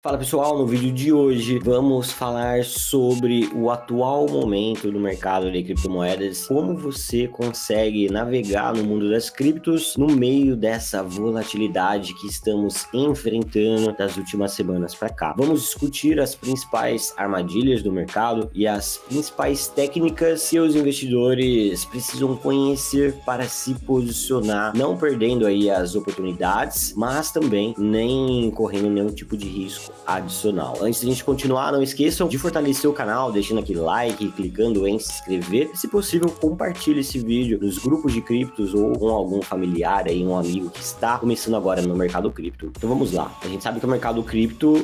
Fala pessoal, no vídeo de hoje vamos falar sobre o atual momento no mercado de criptomoedas, como você consegue navegar no mundo das criptos no meio dessa volatilidade que estamos enfrentando das últimas semanas para cá. Vamos discutir as principais armadilhas do mercado e as principais técnicas que os investidores precisam conhecer para se posicionar, não perdendo aí as oportunidades, mas também nem correndo nenhum tipo de risco adicional. Antes de a gente continuar, não esqueçam de fortalecer o canal, deixando aquele like, clicando em se inscrever. Se possível, compartilhe esse vídeo nos grupos de criptos ou com algum familiar aí, um amigo que está começando agora no mercado cripto. Então vamos lá. A gente sabe que o mercado cripto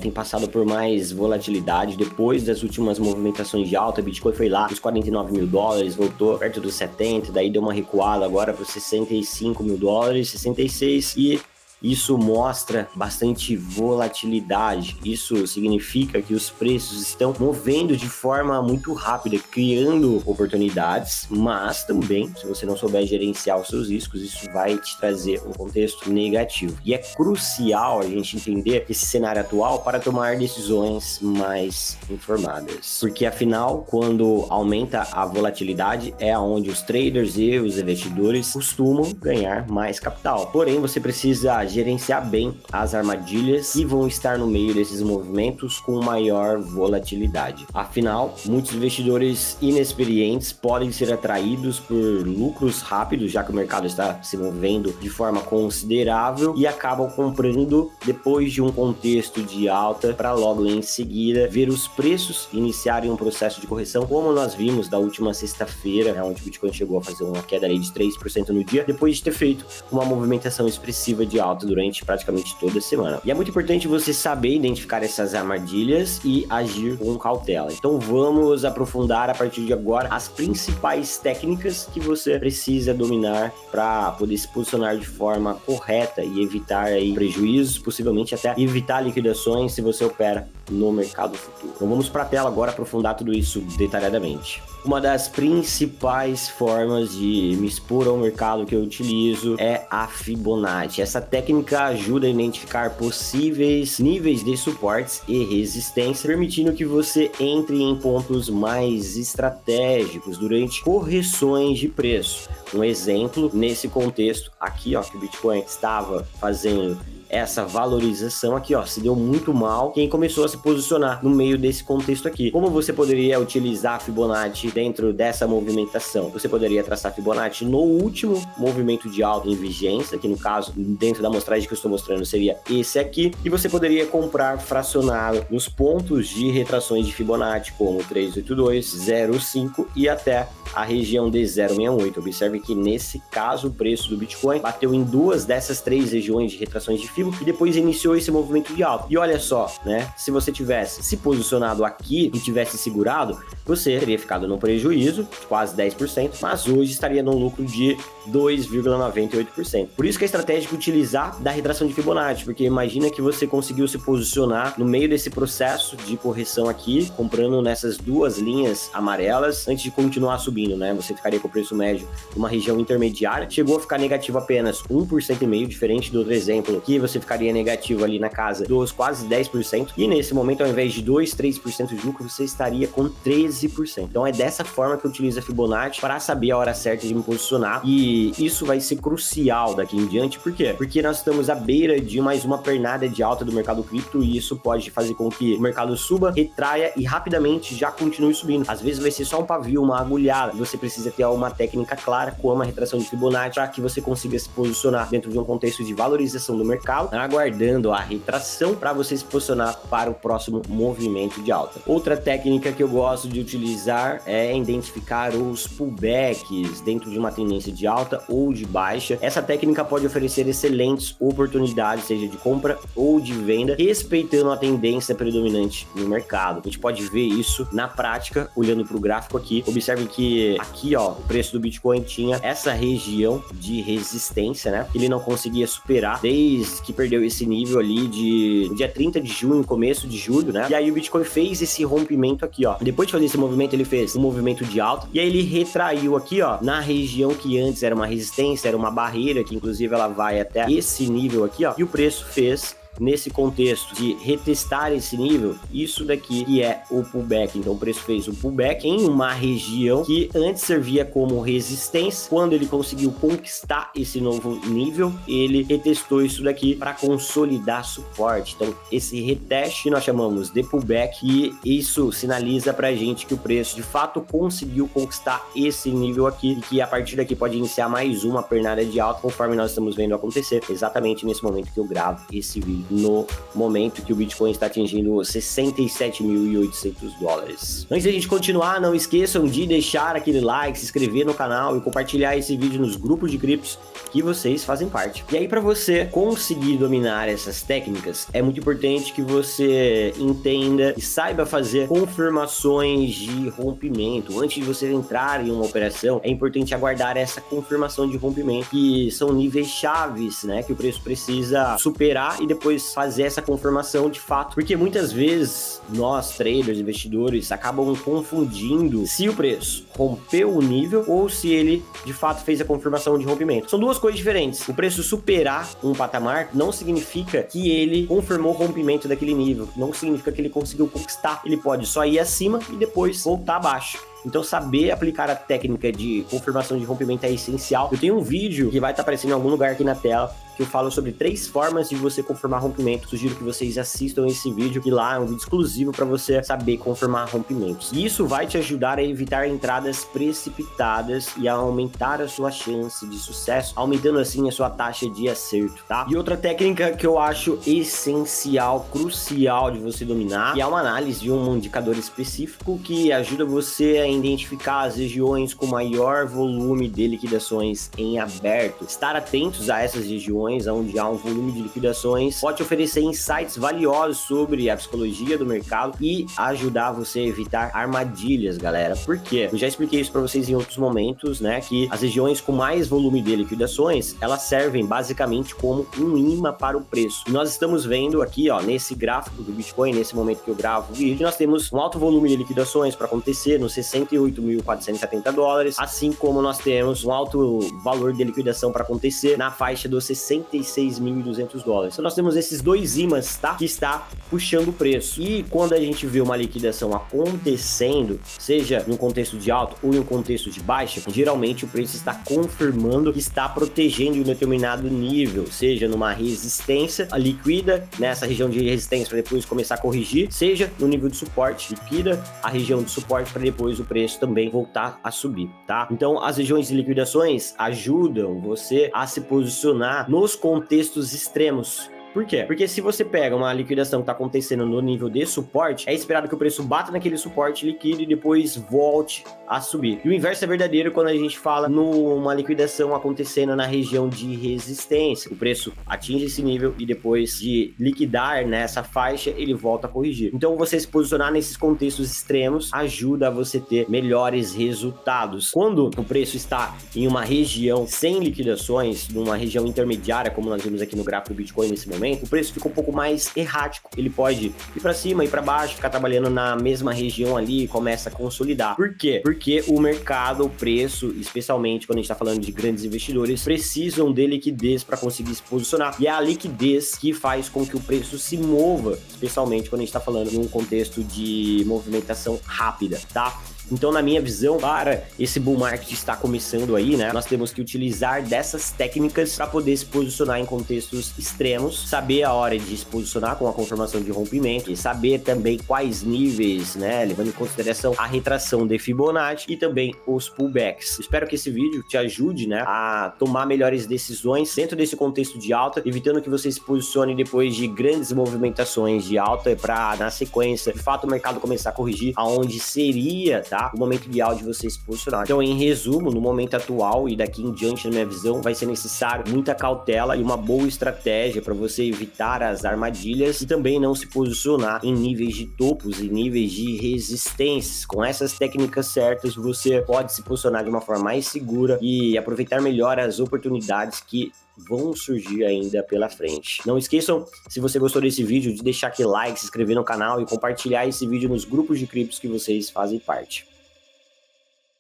tem passado por mais volatilidade depois das últimas movimentações de alta. Bitcoin foi lá os 49 mil dólares, voltou perto dos 70, daí deu uma recuada agora para os 65 mil dólares, 66, e isso mostra bastante volatilidade. Isso significa que os preços estão movendo de forma muito rápida, criando oportunidades, mas também, se você não souber gerenciar os seus riscos, isso vai te trazer um contexto negativo. E é crucial a gente entender esse cenário atual para tomar decisões mais informadas. Porque afinal, quando aumenta a volatilidade, é onde os traders e os investidores costumam ganhar mais capital. Porém, você precisa gerenciar bem as armadilhas que vão estar no meio desses movimentos com maior volatilidade. Afinal, muitos investidores inexperientes podem ser atraídos por lucros rápidos, já que o mercado está se movendo de forma considerável, e acabam comprando depois de um contexto de alta para logo em seguida ver os preços iniciarem um processo de correção, como nós vimos da última sexta-feira, onde o Bitcoin chegou a fazer uma queda aí de 3% no dia, depois de ter feito uma movimentação expressiva de alta durante praticamente toda a semana. E é muito importante você saber identificar essas armadilhas e agir com cautela. Então vamos aprofundar a partir de agora as principais técnicas que você precisa dominar para poder se posicionar de forma correta e evitar aí prejuízos, possivelmente até evitar liquidações se você opera no mercado futuro. Então vamos para a tela agora aprofundar tudo isso detalhadamente. Uma das principais formas de me expor ao mercado que eu utilizo é a Fibonacci. Essa técnica ajuda a identificar possíveis níveis de suportes e resistência, permitindo que você entre em pontos mais estratégicos durante correções de preço. Um exemplo nesse contexto aqui, ó, que o Bitcoin estava fazendo essa valorização aqui, ó, se deu muito mal quem começou a se posicionar no meio desse contexto aqui. Como você poderia utilizar a Fibonacci dentro dessa movimentação? Você poderia traçar a Fibonacci no último movimento de alta em vigência, que no caso, dentro da amostragem que eu estou mostrando, seria esse aqui, e você poderia comprar fracionado nos pontos de retrações de Fibonacci, como 382, 0,5 e até a região de 0,68. Observe que nesse caso o preço do Bitcoin bateu em duas dessas três regiões de retrações de e depois iniciou esse movimento de alta. E olha só, né? Se você tivesse se posicionado aqui e tivesse segurado, você teria ficado no prejuízo de quase 10%, mas hoje estaria no lucro de 2,98%. Por isso que é estratégico utilizar da retração de Fibonacci, porque imagina que você conseguiu se posicionar no meio desse processo de correção aqui, comprando nessas duas linhas amarelas antes de continuar subindo, né? Você ficaria com o preço médio numa região intermediária, chegou a ficar negativo apenas 1,5%, diferente do outro exemplo, que você ficaria negativo ali na casa dos quase 10%, e nesse momento, ao invés de 2, 3% de lucro, você estaria com 13%. Então é dessa forma que eu utilizo a Fibonacci para saber a hora certa de me posicionar, e isso vai ser crucial daqui em diante. Por quê? Porque nós estamos à beira de mais uma pernada de alta do mercado cripto, e isso pode fazer com que o mercado suba, retraia e rapidamente já continue subindo. Às vezes vai ser só um pavio, uma agulhada. Você precisa ter uma técnica clara, como a retração de Fibonacci, para que você consiga se posicionar dentro de um contexto de valorização do mercado, aguardando a retração para você se posicionar para o próximo movimento de alta. Outra técnica que eu gosto de utilizar é identificar os pullbacks dentro de uma tendência de alta ou de baixa. Essa técnica pode oferecer excelentes oportunidades, seja de compra ou de venda, respeitando a tendência predominante no mercado. A gente pode ver isso na prática olhando para o gráfico aqui. Observe que aqui, ó, o preço do Bitcoin tinha essa região de resistência, né? Ele não conseguia superar desde que perdeu esse nível ali de dia 30 de junho, começo de julho, né? E aí o Bitcoin fez esse rompimento aqui, ó. Depois de fazer esse movimento, ele fez um movimento de alta, e aí ele retraiu aqui, ó, na região que antes era uma resistência, era uma barreira, que inclusive ela vai até esse nível aqui, ó, e o preço fez nesse contexto de retestar esse nível, isso daqui que é o pullback. Então o preço fez um pullback em uma região que antes servia como resistência. Quando ele conseguiu conquistar esse novo nível, ele retestou isso daqui para consolidar suporte. Então esse reteste nós chamamos de pullback, e isso sinaliza pra gente que o preço de fato conseguiu conquistar esse nível aqui, e que a partir daqui pode iniciar mais uma pernada de alta, conforme nós estamos vendo acontecer exatamente nesse momento que eu gravo esse vídeo, no momento que o Bitcoin está atingindo 67.800 dólares. Antes de a gente continuar, não esqueçam de deixar aquele like, se inscrever no canal e compartilhar esse vídeo nos grupos de criptos que vocês fazem parte. E aí, para você conseguir dominar essas técnicas, é muito importante que você entenda e saiba fazer confirmações de rompimento. Antes de você entrar em uma operação, é importante aguardar essa confirmação de rompimento, que são níveis chaves, né, que o preço precisa superar e depois fazer essa confirmação de fato. Porque muitas vezes nós, traders, investidores, acabam confundindo se o preço rompeu o nível ou se ele de fato fez a confirmação de rompimento. São duas coisas diferentes. O preço superar um patamar não significa que ele confirmou o rompimento daquele nível, não significa que ele conseguiu conquistar. Ele pode só ir acima e depois voltar abaixo. Então, saber aplicar a técnica de confirmação de rompimento é essencial. Eu tenho um vídeo que vai estar aparecendo em algum lugar aqui na tela, que eu falo sobre 3 formas de você confirmar rompimento. Sugiro que vocês assistam esse vídeo, que lá é um vídeo exclusivo para você saber confirmar rompimentos. E isso vai te ajudar a evitar entradas precipitadas e a aumentar a sua chance de sucesso, aumentando assim a sua taxa de acerto, tá? E outra técnica que eu acho essencial, crucial de você dominar, que é uma análise de um indicador específico que ajuda você a identificar as regiões com maior volume de liquidações em aberto. Estar atentos a essas regiões onde há um volume de liquidações pode oferecer insights valiosos sobre a psicologia do mercado e ajudar você a evitar armadilhas, galera. Por quê? Eu já expliquei isso para vocês em outros momentos, né, que as regiões com mais volume de liquidações, elas servem basicamente como um imã para o preço. E nós estamos vendo aqui, ó, nesse gráfico do Bitcoin, nesse momento que eu gravo o vídeo, nós temos um alto volume de liquidações para acontecer nos 68.470 dólares, assim como nós temos um alto valor de liquidação para acontecer na faixa dos 66.200 dólares. Então nós temos esses dois ímãs, tá, que está puxando o preço. E quando a gente vê uma liquidação acontecendo, seja em um contexto de alta ou em um contexto de baixa, geralmente o preço está confirmando que está protegendo um determinado nível, seja numa resistência, liquida nessa região de resistência para depois começar a corrigir, seja no nível de suporte, liquida a região de suporte para depois o preço também voltar a subir, tá? Então as regiões de liquidações ajudam você a se posicionar nos contextos extremos. Por quê? Porque se você pega uma liquidação que está acontecendo no nível de suporte, é esperado que o preço bata naquele suporte, liquide e depois volte a subir. E o inverso é verdadeiro quando a gente fala numa liquidação acontecendo na região de resistência. O preço atinge esse nível e depois de liquidar nessa faixa, ele volta a corrigir. Então você se posicionar nesses contextos extremos ajuda a você ter melhores resultados. Quando o preço está em uma região sem liquidações, numa região intermediária, como nós vimos aqui no gráfico do Bitcoin nesse momento, o preço fica um pouco mais errático. Ele pode ir para cima, ir para baixo, ficar trabalhando na mesma região ali e começa a consolidar. Por quê? Porque o mercado, o preço, especialmente quando a gente está falando de grandes investidores, precisam de liquidez para conseguir se posicionar. E é a liquidez que faz com que o preço se mova, especialmente quando a gente está falando em um contexto de movimentação rápida, tá? Então, na minha visão, para esse bull market estar começando aí, né, nós temos que utilizar dessas técnicas para poder se posicionar em contextos extremos, saber a hora de se posicionar com a confirmação de rompimento e saber também quais níveis, né, levando em consideração a retração de Fibonacci e também os pullbacks. Espero que esse vídeo te ajude, né, a tomar melhores decisões dentro desse contexto de alta, evitando que você se posicione depois de grandes movimentações de alta para, na sequência, de fato, o mercado começar a corrigir aonde seria, tá, o momento ideal de você se posicionar. Então, em resumo, no momento atual e daqui em diante, na minha visão, vai ser necessário muita cautela e uma boa estratégia para você evitar as armadilhas e também não se posicionar em níveis de topos e níveis de resistências. Com essas técnicas certas, você pode se posicionar de uma forma mais segura e aproveitar melhor as oportunidades que vão surgir ainda pela frente. Não esqueçam, se você gostou desse vídeo, de deixar aquele like, se inscrever no canal e compartilhar esse vídeo nos grupos de criptos que vocês fazem parte.